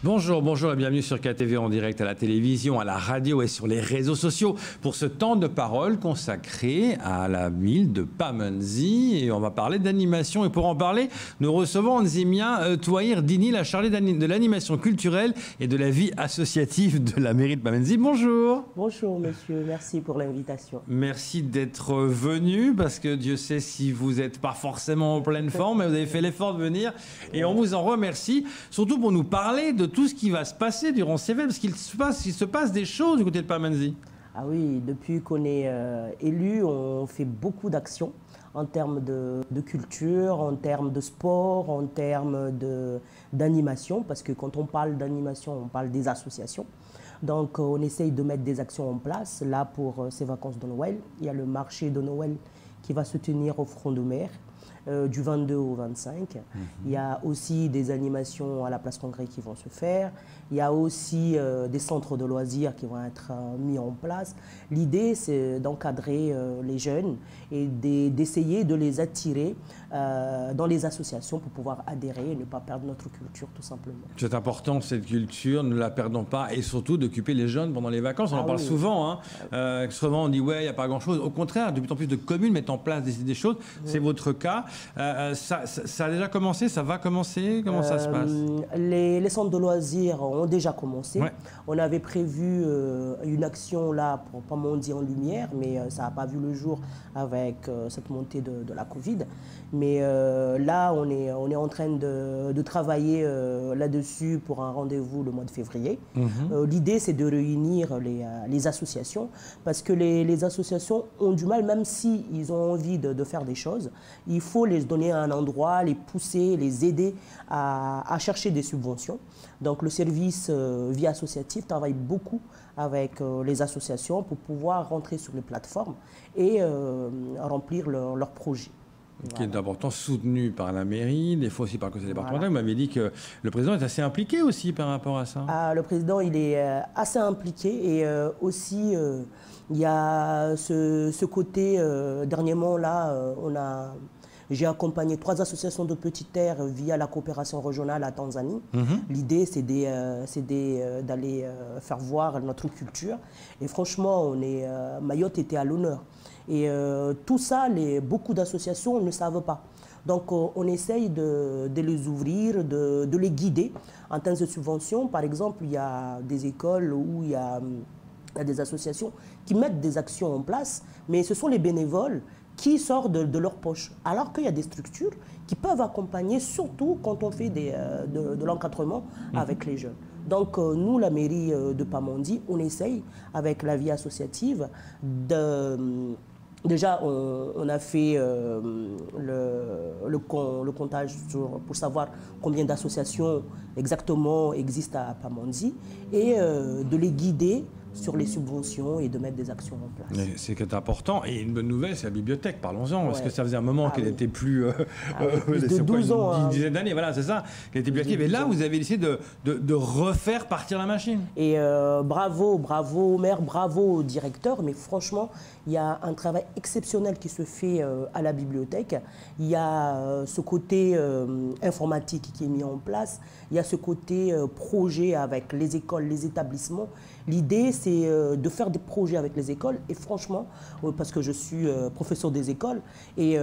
Bonjour, bonjour et bienvenue sur KTV en direct à la télévision, à la radio et sur les réseaux sociaux pour ce temps de parole consacré à la ville de Pamandzi. Et on va parler d'animation. Et pour en parler, nous recevons Nzimia Touahir Dini, la chargée de l'animation culturelle et de la vie associative de la mairie de Pamandzi. Bonjour. Bonjour monsieur, merci pour l'invitation. Merci d'être venu parce que Dieu sait si vous n'êtes pas forcément en pleine forme, mais vous avez fait l'effort de venir et on vous en remercie. Surtout pour nous parler de tout ce qui va se passer durant ces fêtes, parce qu'il se passe des choses du côté de Pamandzi. Ah oui, depuis qu'on est élu, on fait beaucoup d'actions en termes de culture, en termes de sport, en termes d'animation, parce que quand on parle d'animation, on parle des associations. Donc on essaye de mettre des actions en place. Là, pour ces vacances de Noël, il y a le marché de Noël qui va se tenir au Front de Mer. Du 22 au 25. Il y a aussi des animations à la place Congrès qui vont se faire. Il y a aussi des centres de loisirs qui vont être mis en place. L'idée, c'est d'encadrer les jeunes et d'essayer de les attirer dans les associations pour pouvoir adhérer et ne pas perdre notre culture, tout simplement. C'est important, cette culture, ne la perdons pas, et surtout d'occuper les jeunes pendant les vacances. On en parle souvent. Hein. Souvent, on dit, ouais, il n'y a pas grand-chose. Au contraire, de plus en plus de communes mettent en place des choses. C'est votre cas. Ça a déjà commencé, ça va commencer, comment ça se passe? Les centres de loisirs ont déjà commencé. Ouais. On avait prévu une action là pour Pamandzi en lumière, mais ça n'a pas vu le jour avec cette montée de la Covid. Mais là, on est en train de travailler là-dessus pour un rendez-vous le mois de février. L'idée, c'est de réunir les associations, parce que les associations ont du mal, même s'ils ont envie de faire des choses, il faut les donner un endroit, les pousser, les aider à chercher des subventions. Donc le service vie associative travaille beaucoup avec les associations pour pouvoir rentrer sur les plateformes et remplir leurs projets. Qui est important, soutenu par la mairie, des fois aussi par le conseil départemental. Vous m'avez dit que le président est assez impliqué aussi par rapport à ça. Le président, il est assez impliqué et aussi il y a ce côté, dernièrement là, j'ai accompagné 3 associations de petites terres via la coopération régionale à Tanzanie. L'idée, c'est d'aller faire voir notre culture. Et franchement, Mayotte était à l'honneur. Et tout ça, beaucoup d'associations ne savent pas. Donc, on essaye de les ouvrir, de les guider. En termes de subventions, par exemple, il y a des écoles où il y a des associations qui mettent des actions en place, mais ce sont les bénévoles qui sortent de leur poche. Alors qu'il y a des structures qui peuvent accompagner, surtout quand on fait de l'encadrement avec les jeunes. Donc nous, la mairie de Pamandzi, on essaye avec la vie associative Déjà, on a fait le comptage pour savoir combien d'associations exactement existent à Pamandzi et de les guider sur les subventions et de mettre des actions en place. C'est important. Et une bonne nouvelle, c'est la bibliothèque. Parlons-en. Parce que ça faisait un moment qu'elle n'était plus... plus de 12 ans. Une dizaine d'années, voilà, c'est ça. Qu'elle était plus active. Et là, vous avez décidé de refaire partir la machine. Et bravo au maire, bravo au directeur. Mais franchement, il y a un travail exceptionnel qui se fait à la bibliothèque. Il y a ce côté informatique qui est mis en place. Il y a ce côté projet avec les écoles, les établissements. L'idée, c'est de faire des projets avec les écoles. Et franchement, parce que je suis professeur des écoles, et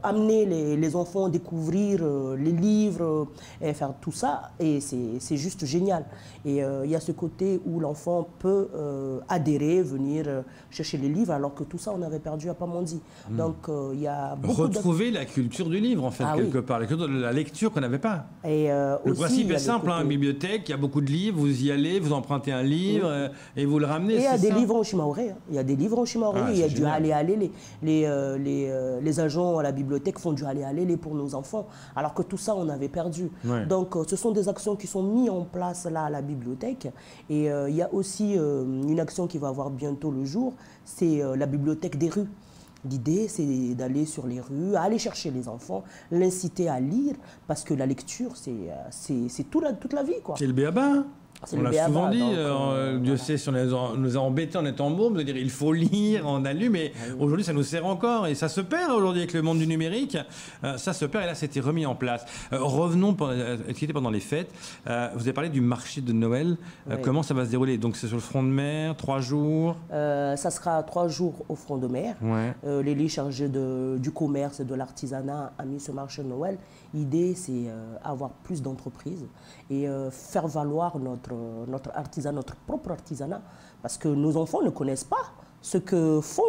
amener les enfants à découvrir les livres et faire tout ça, et c'est juste génial. Et il y a ce côté où l'enfant peut adhérer, venir chercher les livres, alors que tout ça, on avait perdu à Pamandzi. Donc, il y a beaucoup retrouver la culture du livre, en fait, quelque part. La culture de la lecture qu'on n'avait pas. Et le principe est simple, une bibliothèque, il y a beaucoup de livres, vous y allez, vous empruntez un livre, et vous le ramenez. Et il y a des livres en Chimaoré. Il y a des livres en Chimaoré. Il y a du allez-allez. Les agents à la bibliothèque font du allez-allez pour nos enfants. Alors que tout ça, on avait perdu. Donc, ce sont des actions qui sont mises en place là à la bibliothèque. Et il y a aussi une action qui va avoir bientôt le jour. C'est la bibliothèque des rues. L'idée, c'est d'aller sur les rues, aller chercher les enfants, l'inciter à lire, parce que la lecture, c'est toute la vie, quoi. C'est le b.a.-ba. C'est On le l'a BABA, souvent dit, donc, Dieu sait si on nous a embêtés en étant mômes, de dire il faut lire, on a lu, mais aujourd'hui ça nous sert encore et ça se perd aujourd'hui avec le monde du numérique. Ça se perd et là c'était remis en place. Revenons, qui était pendant les fêtes, vous avez parlé du marché de Noël. Oui. Comment ça va se dérouler? Donc c'est sur le front de mer, 3 jours? Ça sera 3 jours au front de mer. Ouais. L'élie chargée du commerce et de l'artisanat a mis ce marché de Noël. L'idée, c'est avoir plus d'entreprises et faire valoir notre artisanat, notre propre artisanat, parce que nos enfants ne connaissent pas ce que font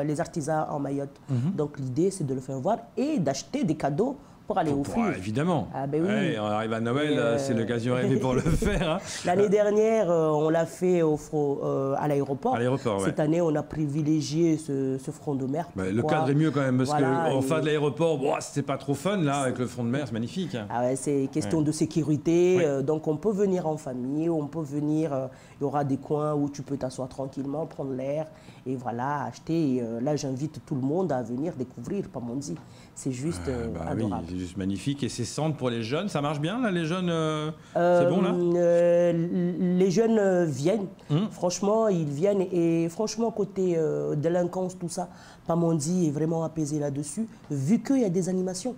les artisans en Mayotte. Donc l'idée, c'est de le faire voir et d'acheter des cadeaux pour aller offrir. Ouais, évidemment. Ah ben oui. Ouais, on arrive à Noël, c'est l'occasion rêvée pour le faire. Hein. L'année dernière, on l'a fait à l'aéroport. À l'aéroport, ouais. Cette année, on a privilégié ce front de mer. Bah, le cadre est mieux quand même, parce Voilà, qu'en fin de l'aéroport, bon, c'était pas trop fun, là, avec le front de mer, c'est magnifique. Ah ouais, c'est question de sécurité, donc on peut venir en famille, on peut venir, il y aura des coins où tu peux t'asseoir tranquillement, prendre l'air, et voilà, acheter. Et, là, j'invite tout le monde à venir découvrir Pamandzi. C'est juste adorable. Oui, c'est juste magnifique. Et c'est centre pour les jeunes, ça marche bien, là, les jeunes c'est bon, là les jeunes viennent, franchement, ils viennent, et franchement, côté délinquance, tout ça, Pamandzi est vraiment apaisé là-dessus, vu qu'il y a des animations.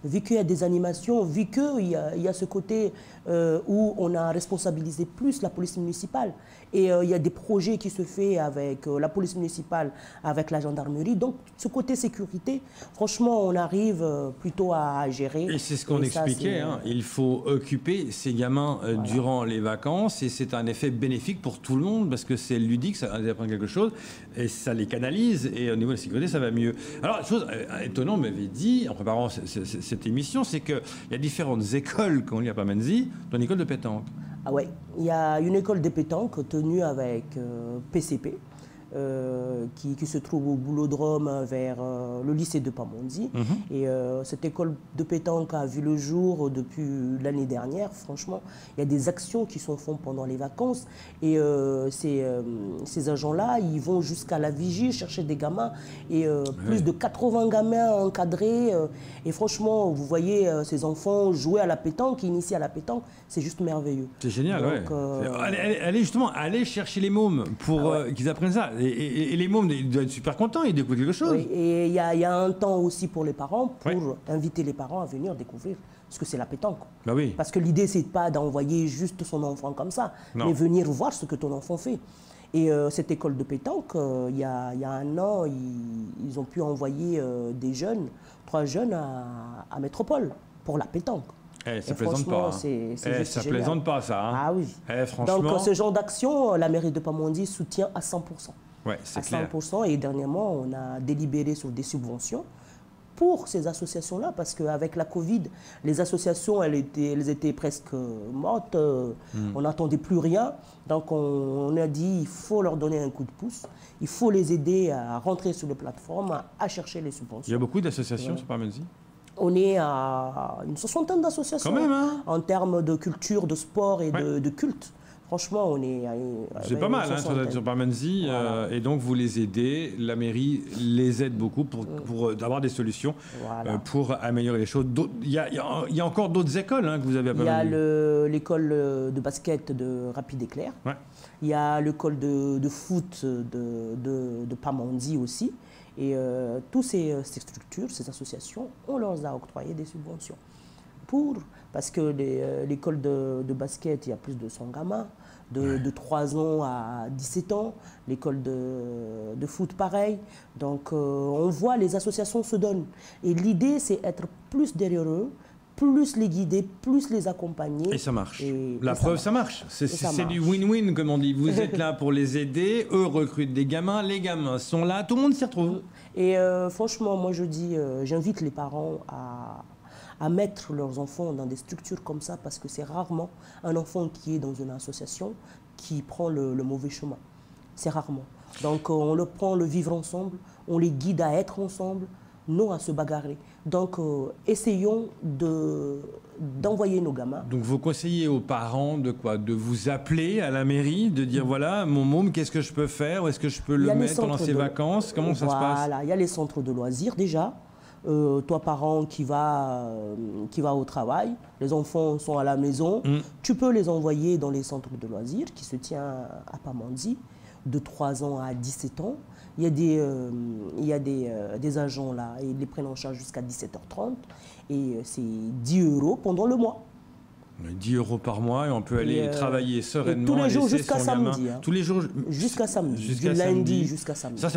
Vu qu'il y a des animations, vu qu'il y a ce côté où on a responsabilisé plus la police municipale. Et il y a des projets qui se font avec la police municipale, avec la gendarmerie. Donc, ce côté sécurité, franchement, on arrive plutôt à gérer. Et c'est ce qu'on expliquait, hein. Il faut occuper ces gamins durant les vacances et c'est un effet bénéfique pour tout le monde parce que c'est ludique, ça les apprend quelque chose et ça les canalise et au niveau de la sécurité, ça va mieux. Alors, chose étonnante, on m'avait dit, en préparant cette émission, c'est qu'il y a différentes écoles, quand on y a Pamandzi, dans une école de pétanque. Ah ouais, il y a une école de pétanque tenue avec PCP qui se trouve au Boulodrome vers le lycée de Pamandzi. Et cette école de pétanque a vu le jour depuis l'année dernière. Franchement, il y a des actions qui sont faites pendant les vacances. Et ces agents-là, ils vont jusqu'à la vigie chercher des gamins. Et plus de 80 gamins encadrés. Et franchement, vous voyez ces enfants jouer à la pétanque, initiés à la pétanque. C'est juste merveilleux. C'est génial, allez justement, allez chercher les mômes pour qu'ils apprennent ça. Et les mômes, ils doivent être super contents, ils découvrent quelque chose. Oui, et il y a un temps aussi pour les parents, pour inviter les parents à venir découvrir ce que c'est la pétanque. Bah oui. Parce que l'idée, c'est pas d'envoyer juste son enfant comme ça, mais venir voir ce que ton enfant fait. Et cette école de pétanque, il y a un an, ils ont pu envoyer des jeunes, 3 jeunes à Métropole pour la pétanque. Ça plaisante pas. Ça plaisante pas, ça. Hein. Ah oui. Franchement. Donc, ce genre d'action, la mairie de Pamandzi soutient à 100%. Ouais, c'est clair. 100%. Et dernièrement, on a délibéré sur des subventions pour ces associations-là, parce qu'avec la Covid, les associations, elles étaient presque mortes. On n'attendait plus rien. Donc, on a dit il faut leur donner un coup de pouce. Il faut les aider à rentrer sur les plateformes, à chercher les subventions. Il y a beaucoup d'associations sur Pamandzi. On est à une 60aine d'associations. Quand même, hein. En termes de culture, de sport et de culte. Franchement, on est... C'est pas mal, hein, sur Pamandzi. Voilà. Et donc, vous les aidez. La mairie les aide beaucoup pour avoir des solutions pour améliorer les choses. Il y a encore d'autres écoles que vous avez à Pamandzi. Il y a l'école de basket de Rapide Éclair. Il y a l'école de foot de Pamandzi aussi. Et toutes ces structures, ces associations, on leur a octroyé des subventions. Parce que l'école de basket, il y a plus de 100 gamins, de 3 ans à 17 ans. L'école de foot, pareil. Donc, on voit les associations se donnent. Et l'idée, c'est être plus derrière eux, plus les guider, plus les accompagner. Et ça marche. La preuve, ça marche. C'est du win-win, comme on dit. Vous êtes là pour les aider, eux recrutent des gamins, les gamins sont là, tout le monde s'y retrouve. Et franchement, moi je dis, j'invite les parents à mettre leurs enfants dans des structures comme ça, parce que c'est rarement un enfant qui est dans une association qui prend le mauvais chemin. C'est rarement. Donc on le prend, le vivre ensemble, on les guide à être ensemble, non à se bagarrer. Donc, essayons d'envoyer nos gamins. Donc, vous conseillez aux parents de quoi? De vous appeler à la mairie, de dire voilà, mon môme, qu'est-ce que je peux faire? Où est-ce que je peux le mettre pendant ses vacances? Comment ça se passe? Voilà, il y a les centres de loisirs déjà. toi parent qui va au travail, les enfants sont à la maison, tu peux les envoyer dans les centres de loisirs qui se tiennent à Pamandzi, de 3 ans à 17 ans. Il y a des agents là, et ils les prennent en charge jusqu'à 17h30 et c'est 10 € pendant le mois. 10 € par mois et on peut aller travailler sereinement. Tous les jours jusqu'à samedi. Hein. Tous les jours jusqu'à samedi. Du lundi jusqu'à samedi. Ça,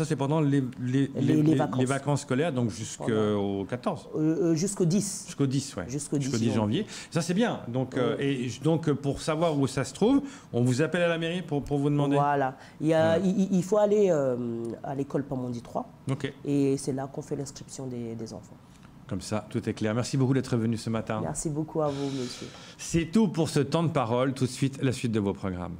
c'est pendant les vacances scolaires, donc jusqu'au 14. Jusqu'au 10. Jusqu'au 10, ouais. Jusqu'au 10 janvier. Ça, c'est bien. Donc, donc, pour savoir où ça se trouve, on vous appelle à la mairie pour vous demander. Voilà. Il faut aller à l'école Pamandzi 3. OK. Et c'est là qu'on fait l'inscription des enfants. Comme ça, tout est clair. Merci beaucoup d'être venu ce matin. Merci beaucoup à vous, monsieur. C'est tout pour ce temps de parole. Tout de suite, la suite de vos programmes.